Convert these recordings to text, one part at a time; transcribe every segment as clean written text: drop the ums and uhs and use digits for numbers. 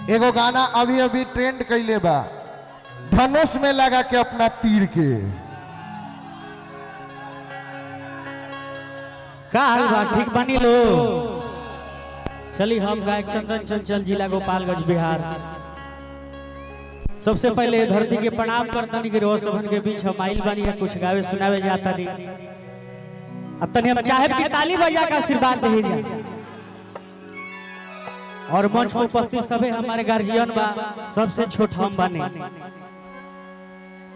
एगो गाना अभी अभी ट्रेंड कैले बा, धनुष में लगा के अपना तीर के। का हाल बा? ठीक बनी लो। चली हम गायक चंदन चंचल, जिला गोपालगंज, बिहार। सबसे पहले धरती के प्रणाम करतनी के रोज सबन के बीच हम आइल बानी, कुछ गावे सुनावे जाता नहीं। अब तनी हम चाहे कि ताली बजा का आशीर्वाद दे जाए। और मंच पर उपस्थित सभी हमारे गार्जियन बा, सबसे छोट हम बने,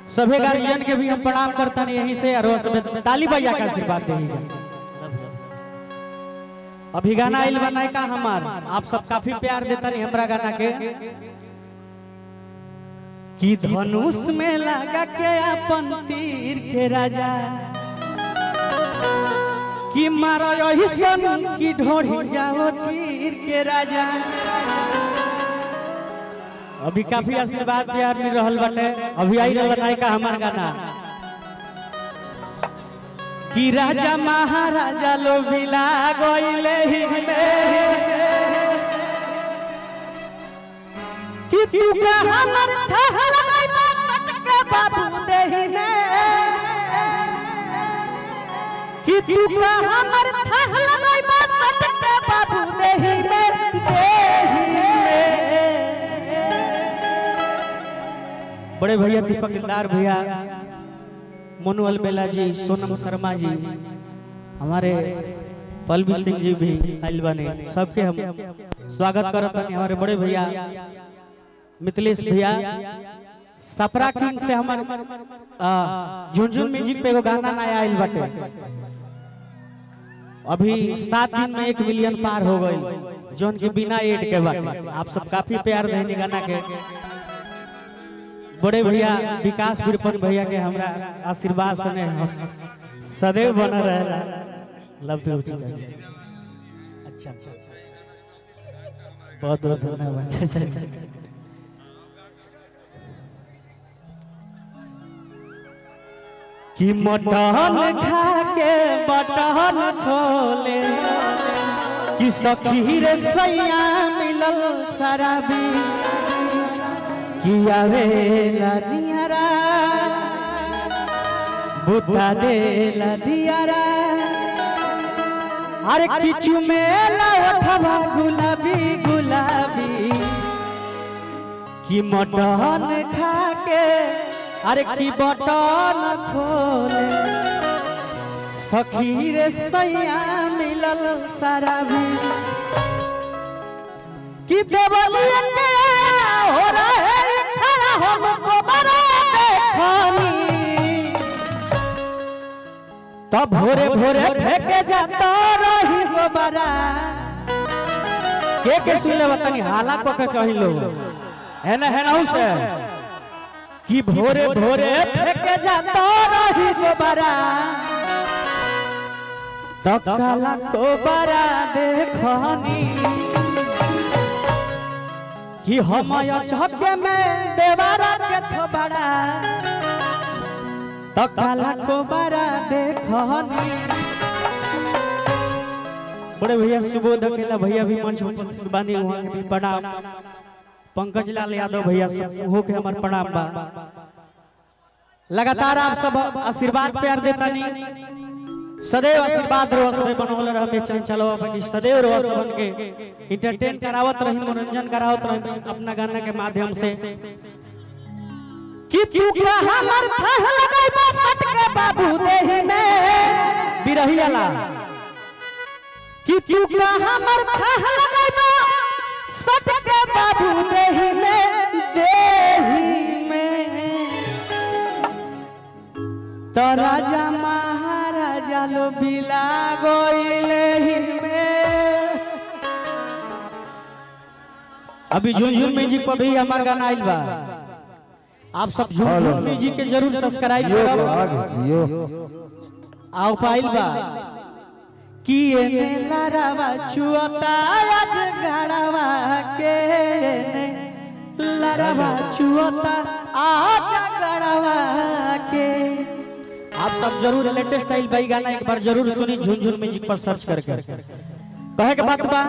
सभी गार्जियन के भी हम प्रणाम करता नहीं यहीं से। और सब ताली बजा का आशीर्वाद दे जाए। अभी गाना आइल बनाए का हमार, आप सब काफी प्यार देता नहीं हमरा गाना के। कि धनुष में लगा के अपन तीर के राजा, कि मारो यही सन की ढोढ़ी जाओ चीर के राजा। अभी काफी आशीर्वाद प्यार मिल रहल बाटे। अभी आई रहल का हमार गाना कि राजा महाराजा लो भिला गइले ही कि तू का हमर थहल गइबा सटके बाबू देहि ने, कि तू का हमर थहल गइबा सटके बाबू देहि ने, बड़े भैया दीपक दिलदार भैया, मोनू अलबेला जी, सोनम शर्मा जी, हमारे पलवी सिंह जी भी आइल बने, सबके हम स्वागत करत हनी। हमारे बड़े भैया मिथिलेश भैया सपरा किंग से हमारे झुनझुन म्यूजिक पे एगो गाना नया आइल बाटे। अभी 7 दिन में 1 मिलियन पार हो गई, जोन के बिना एड के बाटे। आप सब काफी प्यार देनी गाना के। बड़े भैया विकास विरपन भैया के हमरा आशीर्वाद सने सदैव बना रहेला। Love you. अच्छा बहुत बहुत धन्यवाद। कि मटन खा के बटन खोले, कि सखी रे सैया मिलल शराबी, किया वेला नियारा बुता देला दियारा। अरे किचु मेला उठवा गुलाबी गुलाबी, कि मटन खा के अरे की बटन खोले, सखी रे सैया मिलल शराबी, कि देवलिया के हो रहे खड़ा हमको बड़ा देखनी, तब भोरे भोरे फेंके जाता रही गोबरा। के सुनले बतानी हाला को के कहि लो है ना से, कि भोरे भोरे फेंके जाता रही गोबरा, तब काला गोबरा देखनी, कि हम झके में देवारा के थोबड़ा, तो काला को बड़ा देखनी। बड़े भैया सुबोध अकेला भैया भी मंच उपस्थित बानी, वहां के भी प्रणाम। पंकज लाल यादव भैया सब हो के हमार प्रणाम बा। लगातार आप सब आशीर्वाद प्यार देतानी, सदैव आशीर्वाद रो सब बनौल रहे चंचलवा पे, सदैव रो सब के एंटरटेन करावत रही, मनोरंजन करावत रही अपना गाना के माध्यम से। कि तू का हमर थहल गइबा सटके बाबू देहि में बिरहियाला, कि तू का हमर थहल गइबा सटके बाबू देहि में तो राजा महाराजा लो बिला गइले ही में। अभी झुनझुन म्यूजिक पर भी हमार गाना आइल बा, आप सब झुनझुन म्यूजिक के जरूर सब्सक्राइब करब। आओ पाइल बा कि एने लरावा छुअता आज गड़वा के, लरावा छुअता आज गड़वा के। आप सब जरूर लेटेस्ट स्टाइल भाई गाना एक बार जरूर सुनी झुनझुन म्यूजिक पर सर्च करके। कहे के बात बा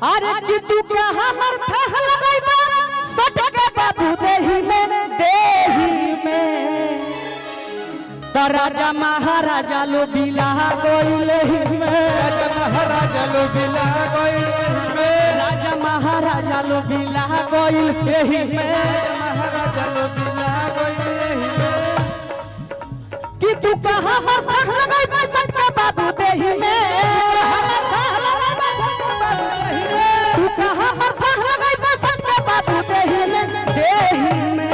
अरे कि तू का हमर थहल राजा महाराजा लो बिला गइल राजा महाराजा लो बिला गइल राजा महाराजा लो बिला गइल एही में महाराजा लो बिला गइल कि तू कहां मर भाग लगाई बसंत के बाबू देही में तू कहां मर भाग लगाई बसंत के बाबू देही में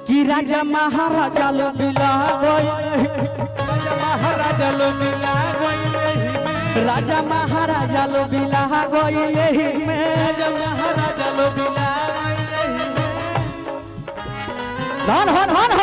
कि राजा महाराजा लो बिला गइल राजा महाराजा लो बिला गइल राजा महाराजा लो बिला गइल एही में राजा महाराजा लो बिला गइल धन धन धन